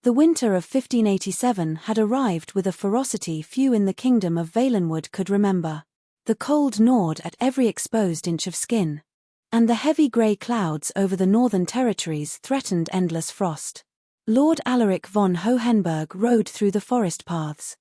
The winter of 1587 had arrived with a ferocity few in the kingdom of Valenwood could remember. The cold gnawed at every exposed inch of skin. And the heavy grey clouds over the northern territories threatened endless frost. Lord Alaric von Hohenberg rode through the forest paths.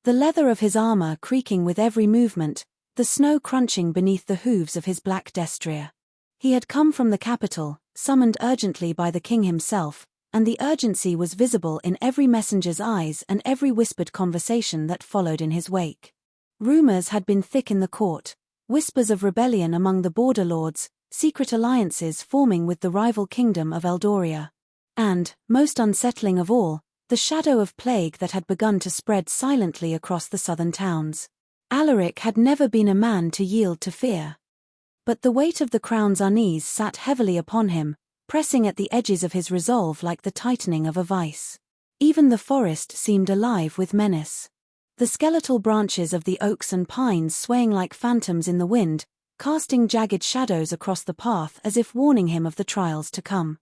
The leather of his armor creaking with every movement, the snow crunching beneath the hooves of his black destrier. He had come from the capital, summoned urgently by the king himself, and the urgency was visible in every messenger's eyes and every whispered conversation that followed in his wake. Rumors had been thick in the court, whispers of rebellion among the border lords, secret alliances forming with the rival kingdom of Eldoria. And, most unsettling of all, the shadow of plague that had begun to spread silently across the southern towns. Alaric had never been a man to yield to fear. But the weight of the crown's unease sat heavily upon him, pressing at the edges of his resolve like the tightening of a vice. Even the forest seemed alive with menace. The skeletal branches of the oaks and pines swaying like phantoms in the wind, casting jagged shadows across the path as if warning him of the trials to come.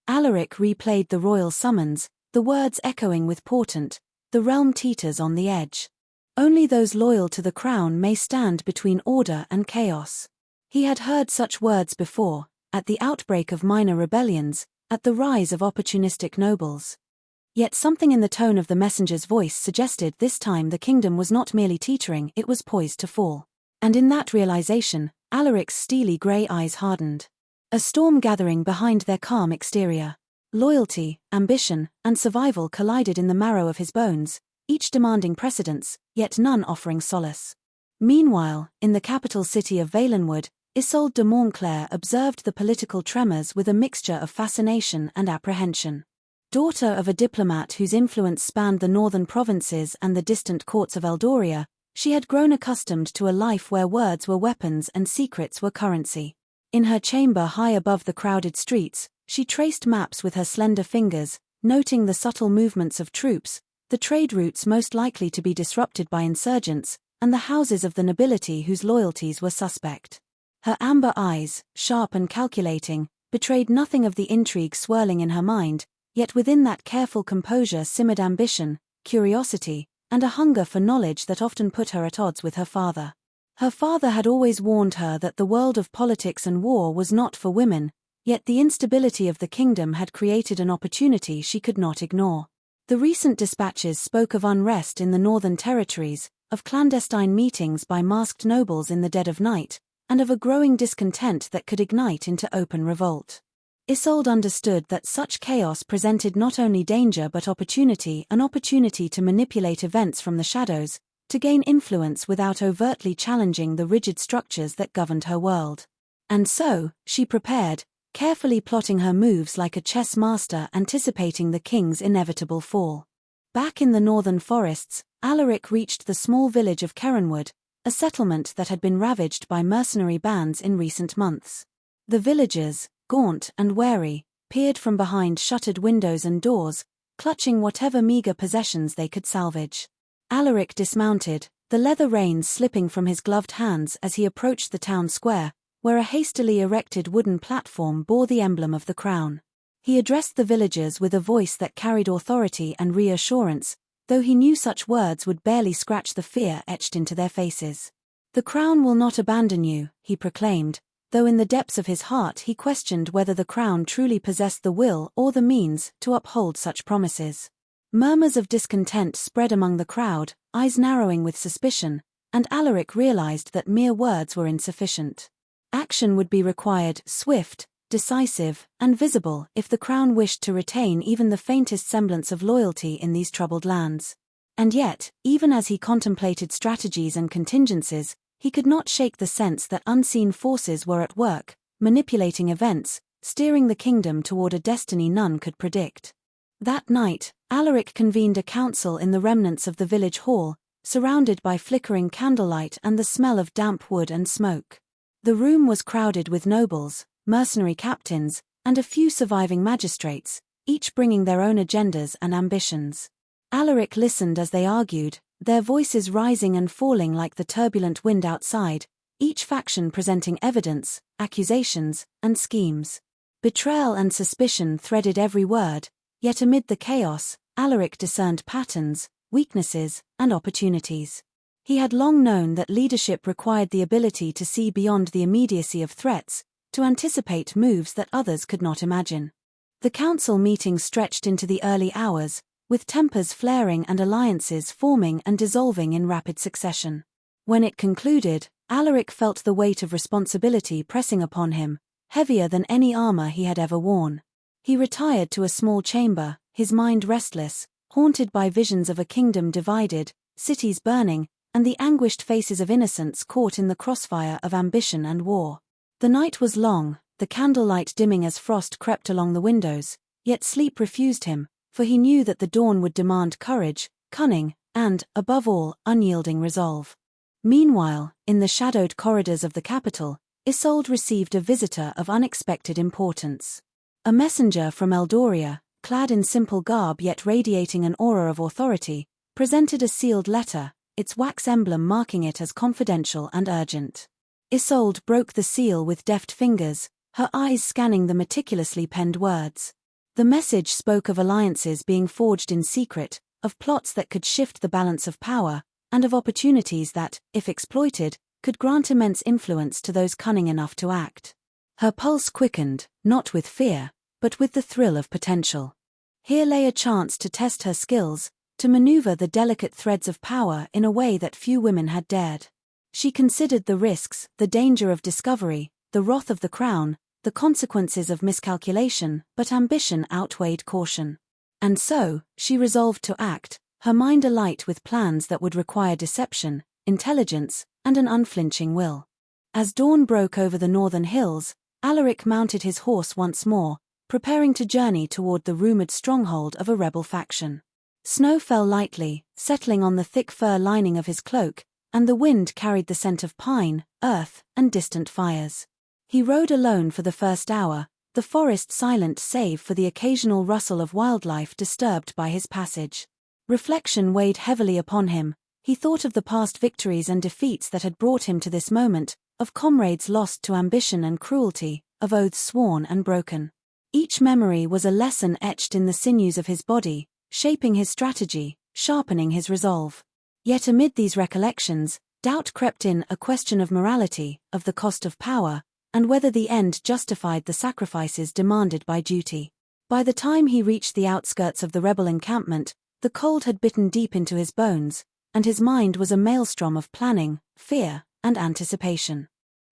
Alaric replayed the royal summons, the words echoing with portent, "The realm teeters on the edge. Only those loyal to the crown may stand between order and chaos." He had heard such words before, at the outbreak of minor rebellions, at the rise of opportunistic nobles. Yet something in the tone of the messenger's voice suggested this time the kingdom was not merely teetering, it was poised to fall. And in that realization, Alaric's steely grey eyes hardened. A storm gathering behind their calm exterior. Loyalty, ambition, and survival collided in the marrow of his bones, each demanding precedence, yet none offering solace. Meanwhile, in the capital city of Valenwood, Isolde de Montclair observed the political tremors with a mixture of fascination and apprehension. Daughter of a diplomat whose influence spanned the northern provinces and the distant courts of Eldoria, she had grown accustomed to a life where words were weapons and secrets were currency. In her chamber high above the crowded streets, she traced maps with her slender fingers, noting the subtle movements of troops, the trade routes most likely to be disrupted by insurgents, and the houses of the nobility whose loyalties were suspect. Her amber eyes, sharp and calculating, betrayed nothing of the intrigue swirling in her mind, yet within that careful composure simmered ambition, curiosity, and a hunger for knowledge that often put her at odds with her father. Her father had always warned her that the world of politics and war was not for women, yet the instability of the kingdom had created an opportunity she could not ignore. The recent dispatches spoke of unrest in the northern territories, of clandestine meetings by masked nobles in the dead of night, and of a growing discontent that could ignite into open revolt. Isolde understood that such chaos presented not only danger but opportunity, an opportunity to manipulate events from the shadows, to gain influence without overtly challenging the rigid structures that governed her world. And so, she prepared, carefully plotting her moves like a chess master anticipating the king's inevitable fall. Back in the northern forests, Alaric reached the small village of Kerenwood, a settlement that had been ravaged by mercenary bands in recent months. The villagers, gaunt and wary, peered from behind shuttered windows and doors, clutching whatever meager possessions they could salvage. Alaric dismounted, the leather reins slipping from his gloved hands as he approached the town square, where a hastily erected wooden platform bore the emblem of the crown. He addressed the villagers with a voice that carried authority and reassurance, though he knew such words would barely scratch the fear etched into their faces. "The crown will not abandon you," he proclaimed, though in the depths of his heart he questioned whether the crown truly possessed the will or the means to uphold such promises. Murmurs of discontent spread among the crowd, eyes narrowing with suspicion, and Alaric realized that mere words were insufficient. Action would be required, swift, decisive, and visible if the crown wished to retain even the faintest semblance of loyalty in these troubled lands. And yet, even as he contemplated strategies and contingencies, he could not shake the sense that unseen forces were at work, manipulating events, steering the kingdom toward a destiny none could predict. That night, Alaric convened a council in the remnants of the village hall, surrounded by flickering candlelight and the smell of damp wood and smoke. The room was crowded with nobles, mercenary captains, and a few surviving magistrates, each bringing their own agendas and ambitions. Alaric listened as they argued, their voices rising and falling like the turbulent wind outside, each faction presenting evidence, accusations, and schemes. Betrayal and suspicion threaded every word, yet amid the chaos, Alaric discerned patterns, weaknesses, and opportunities. He had long known that leadership required the ability to see beyond the immediacy of threats, to anticipate moves that others could not imagine. The council meeting stretched into the early hours, with tempers flaring and alliances forming and dissolving in rapid succession. When it concluded, Alaric felt the weight of responsibility pressing upon him, heavier than any armor he had ever worn. He retired to a small chamber, his mind restless, haunted by visions of a kingdom divided, cities burning, and the anguished faces of innocents caught in the crossfire of ambition and war. The night was long, the candlelight dimming as frost crept along the windows, yet sleep refused him, for he knew that the dawn would demand courage, cunning, and, above all, unyielding resolve. Meanwhile, in the shadowed corridors of the capital, Isolde received a visitor of unexpected importance. A messenger from Eldoria, clad in simple garb yet radiating an aura of authority, presented a sealed letter, its wax emblem marking it as confidential and urgent. Isolde broke the seal with deft fingers, her eyes scanning the meticulously penned words. The message spoke of alliances being forged in secret, of plots that could shift the balance of power, and of opportunities that, if exploited, could grant immense influence to those cunning enough to act. Her pulse quickened, not with fear, but with the thrill of potential. Here lay a chance to test her skills, to maneuver the delicate threads of power in a way that few women had dared. She considered the risks, the danger of discovery, the wrath of the crown, the consequences of miscalculation, but ambition outweighed caution. And so, she resolved to act, her mind alight with plans that would require deception, intelligence, and an unflinching will. As dawn broke over the northern hills, Alaric mounted his horse once more, preparing to journey toward the rumored stronghold of a rebel faction. Snow fell lightly, settling on the thick fur lining of his cloak, and the wind carried the scent of pine, earth, and distant fires. He rode alone for the first hour, the forest silent save for the occasional rustle of wildlife disturbed by his passage. Reflection weighed heavily upon him. He thought of the past victories and defeats that had brought him to this moment, of comrades lost to ambition and cruelty, of oaths sworn and broken. Each memory was a lesson etched in the sinews of his body, shaping his strategy, sharpening his resolve. Yet amid these recollections, doubt crept in, a question of morality, of the cost of power, and whether the end justified the sacrifices demanded by duty. By the time he reached the outskirts of the rebel encampment, the cold had bitten deep into his bones, and his mind was a maelstrom of planning, fear, and anticipation.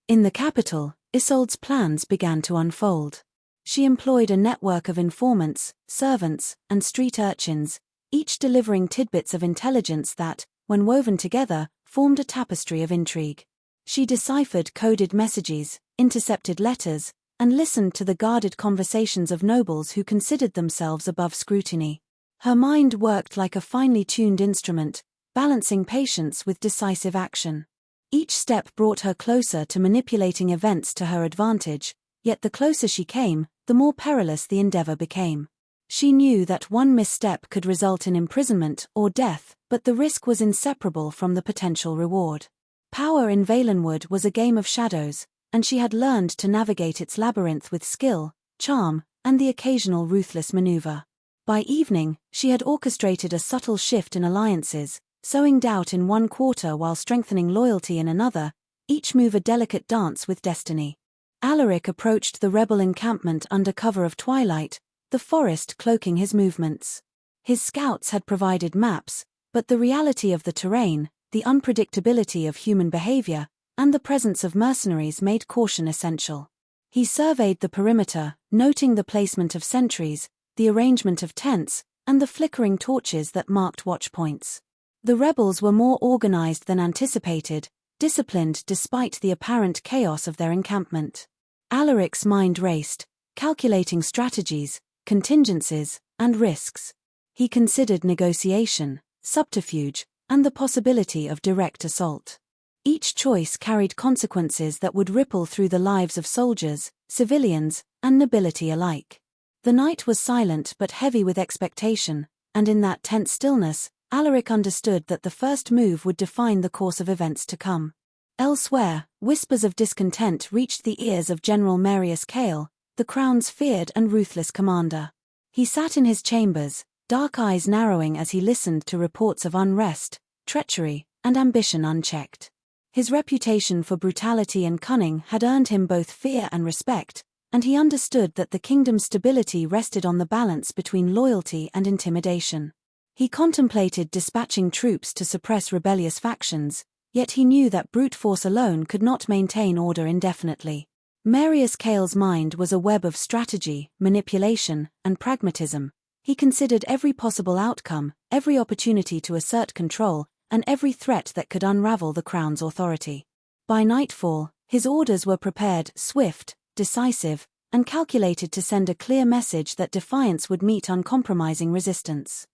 In the capital, Isolde's plans began to unfold. She employed a network of informants, servants, and street urchins, each delivering tidbits of intelligence that, when woven together, formed a tapestry of intrigue. She deciphered coded messages, intercepted letters, and listened to the guarded conversations of nobles who considered themselves above scrutiny. Her mind worked like a finely tuned instrument, balancing patience with decisive action. Each step brought her closer to manipulating events to her advantage, yet the closer she came, the more perilous the endeavor became. She knew that one misstep could result in imprisonment or death, but the risk was inseparable from the potential reward. Power in Valenwood was a game of shadows, and she had learned to navigate its labyrinth with skill, charm, and the occasional ruthless maneuver. By evening, she had orchestrated a subtle shift in alliances, sowing doubt in one quarter while strengthening loyalty in another, each move a delicate dance with destiny. Alaric approached the rebel encampment under cover of twilight, the forest cloaking his movements. His scouts had provided maps, but the reality of the terrain, the unpredictability of human behavior, and the presence of mercenaries made caution essential. He surveyed the perimeter, noting the placement of sentries, the arrangement of tents, and the flickering torches that marked watchpoints. The rebels were more organized than anticipated, disciplined despite the apparent chaos of their encampment. Alaric's mind raced, calculating strategies, contingencies, and risks. He considered negotiation, subterfuge, and the possibility of direct assault. Each choice carried consequences that would ripple through the lives of soldiers, civilians, and nobility alike. The night was silent but heavy with expectation, and in that tense stillness, Alaric understood that the first move would define the course of events to come. Elsewhere, whispers of discontent reached the ears of General Marius Kael, the crown's feared and ruthless commander. He sat in his chambers, dark eyes narrowing as he listened to reports of unrest, treachery, and ambition unchecked. His reputation for brutality and cunning had earned him both fear and respect, and he understood that the kingdom's stability rested on the balance between loyalty and intimidation. He contemplated dispatching troops to suppress rebellious factions, yet he knew that brute force alone could not maintain order indefinitely. Marius Kael's mind was a web of strategy, manipulation, and pragmatism. He considered every possible outcome, every opportunity to assert control, and every threat that could unravel the crown's authority. By nightfall, his orders were prepared, swift, decisive, and calculated to send a clear message that defiance would meet uncompromising resistance.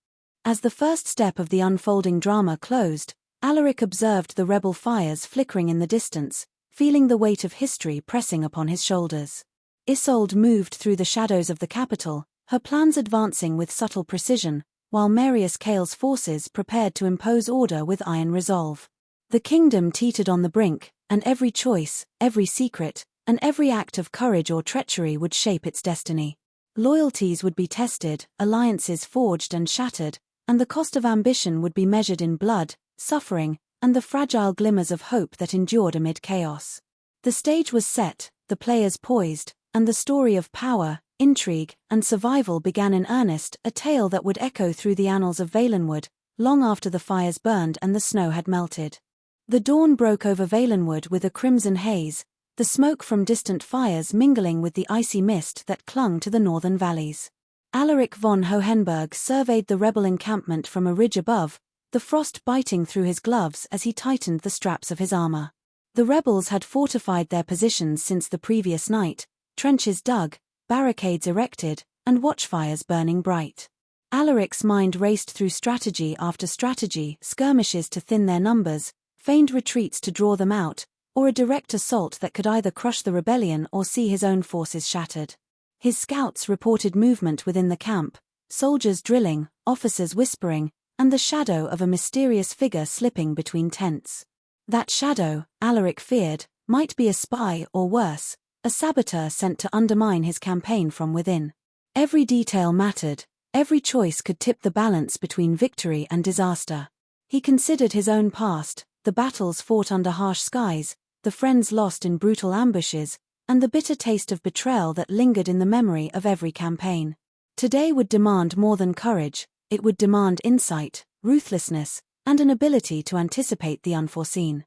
As the first step of the unfolding drama closed, Alaric observed the rebel fires flickering in the distance, feeling the weight of history pressing upon his shoulders. Isolde moved through the shadows of the capital, her plans advancing with subtle precision, while Marius Kael's forces prepared to impose order with iron resolve. The kingdom teetered on the brink, and every choice, every secret, and every act of courage or treachery would shape its destiny. Loyalties would be tested, alliances forged and shattered, and the cost of ambition would be measured in blood, suffering, and the fragile glimmers of hope that endured amid chaos. The stage was set, the players poised, and the story of power, intrigue, and survival began in earnest, a tale that would echo through the annals of Valenwood, long after the fires burned and the snow had melted. The dawn broke over Valenwood with a crimson haze, the smoke from distant fires mingling with the icy mist that clung to the northern valleys. Alaric von Hohenberg surveyed the rebel encampment from a ridge above, the frost biting through his gloves as he tightened the straps of his armor. The rebels had fortified their positions since the previous night, trenches dug, barricades erected, and watchfires burning bright. Alaric's mind raced through strategy after strategy, skirmishes to thin their numbers, feigned retreats to draw them out, or a direct assault that could either crush the rebellion or see his own forces shattered. His scouts reported movement within the camp, soldiers drilling, officers whispering, and the shadow of a mysterious figure slipping between tents. That shadow, Alaric feared, might be a spy or worse, a saboteur sent to undermine his campaign from within. Every detail mattered, every choice could tip the balance between victory and disaster. He considered his own past, the battles fought under harsh skies, the friends lost in brutal ambushes, and the bitter taste of betrayal that lingered in the memory of every campaign. Today would demand more than courage, it would demand insight, ruthlessness, and an ability to anticipate the unforeseen.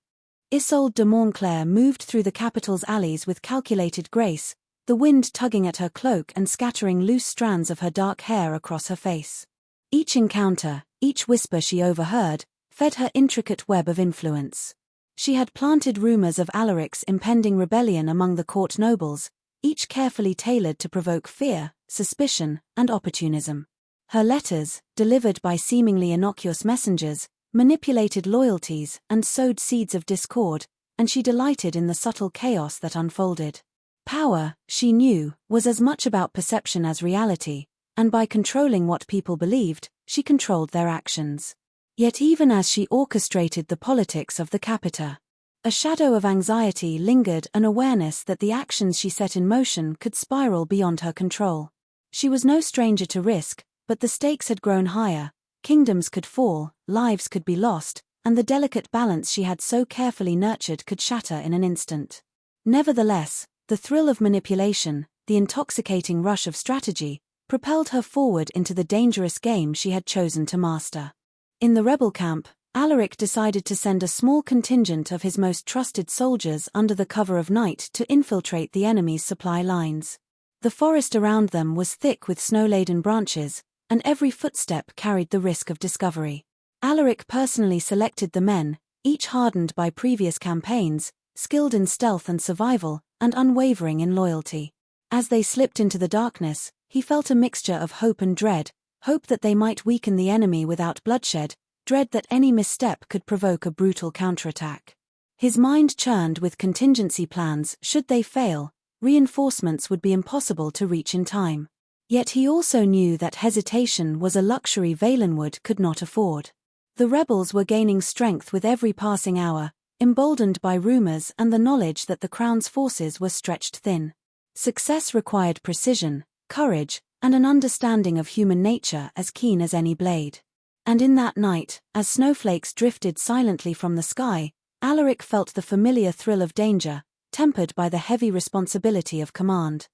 Isolde de Montclair moved through the capital's alleys with calculated grace, the wind tugging at her cloak and scattering loose strands of her dark hair across her face. Each encounter, each whisper she overheard, fed her intricate web of influence. She had planted rumors of Alaric's impending rebellion among the court nobles, each carefully tailored to provoke fear, suspicion, and opportunism. Her letters, delivered by seemingly innocuous messengers, manipulated loyalties and sowed seeds of discord, and she delighted in the subtle chaos that unfolded. Power, she knew, was as much about perception as reality, and by controlling what people believed, she controlled their actions. Yet even as she orchestrated the politics of the capita, a shadow of anxiety lingered, an awareness that the actions she set in motion could spiral beyond her control. She was no stranger to risk, but the stakes had grown higher, kingdoms could fall, lives could be lost, and the delicate balance she had so carefully nurtured could shatter in an instant. Nevertheless, the thrill of manipulation, the intoxicating rush of strategy, propelled her forward into the dangerous game she had chosen to master. In the rebel camp, Alaric decided to send a small contingent of his most trusted soldiers under the cover of night to infiltrate the enemy's supply lines. The forest around them was thick with snow-laden branches, and every footstep carried the risk of discovery. Alaric personally selected the men, each hardened by previous campaigns, skilled in stealth and survival, and unwavering in loyalty. As they slipped into the darkness, he felt a mixture of hope and dread, hope that they might weaken the enemy without bloodshed, dread that any misstep could provoke a brutal counterattack. His mind churned with contingency plans. Should they fail, reinforcements would be impossible to reach in time. Yet he also knew that hesitation was a luxury Valenwood could not afford. The rebels were gaining strength with every passing hour, emboldened by rumors and the knowledge that the crown's forces were stretched thin. Success required precision, courage, and an understanding of human nature as keen as any blade. And in that night, as snowflakes drifted silently from the sky, Alaric felt the familiar thrill of danger, tempered by the heavy responsibility of command.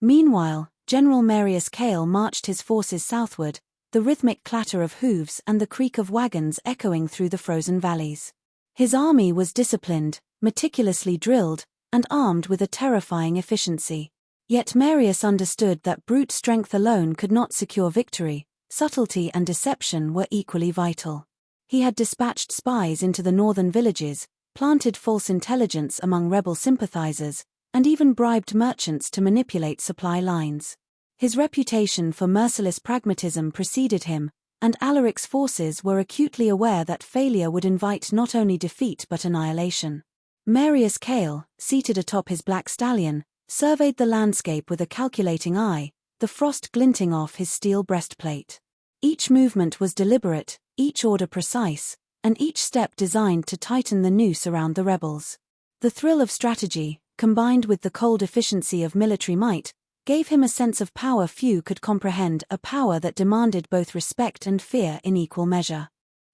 Meanwhile, General Marius Kael marched his forces southward, the rhythmic clatter of hooves and the creak of wagons echoing through the frozen valleys. His army was disciplined, meticulously drilled, and armed with a terrifying efficiency. Yet Marius understood that brute strength alone could not secure victory. Subtlety and deception were equally vital. He had dispatched spies into the northern villages, planted false intelligence among rebel sympathizers, and even bribed merchants to manipulate supply lines. His reputation for merciless pragmatism preceded him, and Alaric's forces were acutely aware that failure would invite not only defeat but annihilation. Marius Kael, seated atop his black stallion, surveyed the landscape with a calculating eye, the frost glinting off his steel breastplate. Each movement was deliberate, each order precise, and each step designed to tighten the noose around the rebels. The thrill of strategy, combined with the cold efficiency of military might, gave him a sense of power few could comprehend, a power that demanded both respect and fear in equal measure.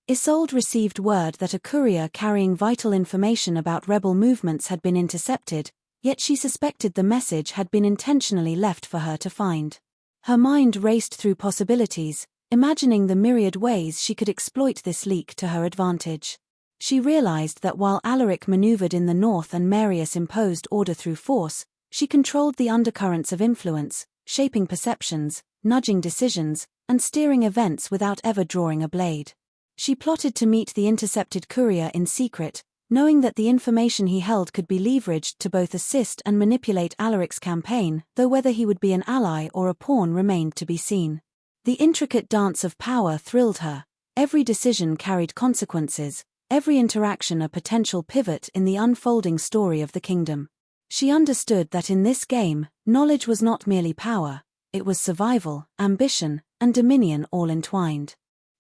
Isolde received word that a courier carrying vital information about rebel movements had been intercepted, yet she suspected the message had been intentionally left for her to find. Her mind raced through possibilities, imagining the myriad ways she could exploit this leak to her advantage. She realized that while Alaric maneuvered in the north and Marius imposed order through force, she controlled the undercurrents of influence, shaping perceptions, nudging decisions, and steering events without ever drawing a blade. She plotted to meet the intercepted courier in secret, knowing that the information he held could be leveraged to both assist and manipulate Alaric's campaign, though whether he would be an ally or a pawn remained to be seen. The intricate dance of power thrilled her. Every decision carried consequences, every interaction a potential pivot in the unfolding story of the kingdom. She understood that in this game, knowledge was not merely power, it was survival, ambition, and dominion all entwined.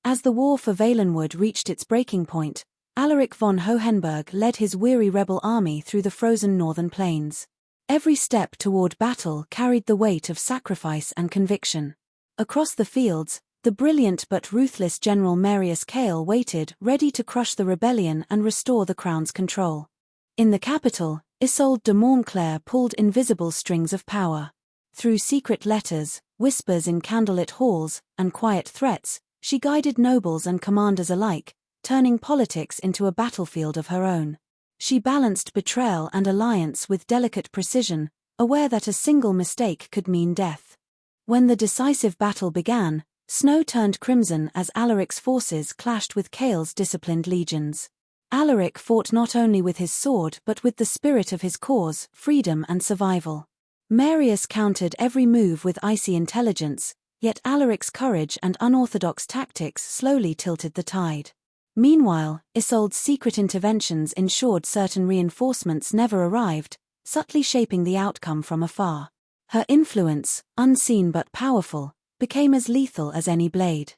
As the war for Valenwood reached its breaking point, Alaric von Hohenberg led his weary rebel army through the frozen northern plains. Every step toward battle carried the weight of sacrifice and conviction. Across the fields, the brilliant but ruthless General Marius Kael waited, ready to crush the rebellion and restore the crown's control. In the capital, Isolde de Montclair pulled invisible strings of power. Through secret letters, whispers in candlelit halls, and quiet threats, she guided nobles and commanders alike, turning politics into a battlefield of her own. She balanced betrayal and alliance with delicate precision, aware that a single mistake could mean death. When the decisive battle began, snow turned crimson as Alaric's forces clashed with Kael's disciplined legions. Alaric fought not only with his sword but with the spirit of his cause, freedom and survival. Marius countered every move with icy intelligence, yet Alaric's courage and unorthodox tactics slowly tilted the tide. Meanwhile, Isolde's secret interventions ensured certain reinforcements never arrived, subtly shaping the outcome from afar. Her influence, unseen but powerful, became as lethal as any blade.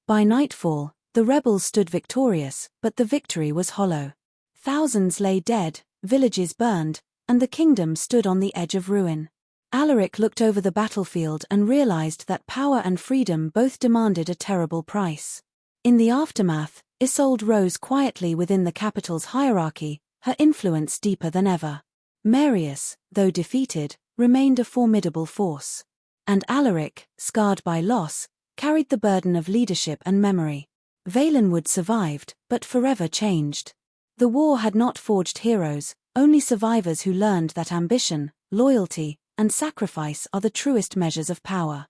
By nightfall, the rebels stood victorious, but the victory was hollow. Thousands lay dead, villages burned, and the kingdom stood on the edge of ruin. Alaric looked over the battlefield and realized that power and freedom both demanded a terrible price. In the aftermath, Isolde rose quietly within the capital's hierarchy, her influence deeper than ever. Marius, though defeated, remained a formidable force. And Alaric, scarred by loss, carried the burden of leadership and memory. Valenwood survived, but forever changed. The war had not forged heroes, only survivors who learned that ambition, loyalty, and sacrifice are the truest measures of power.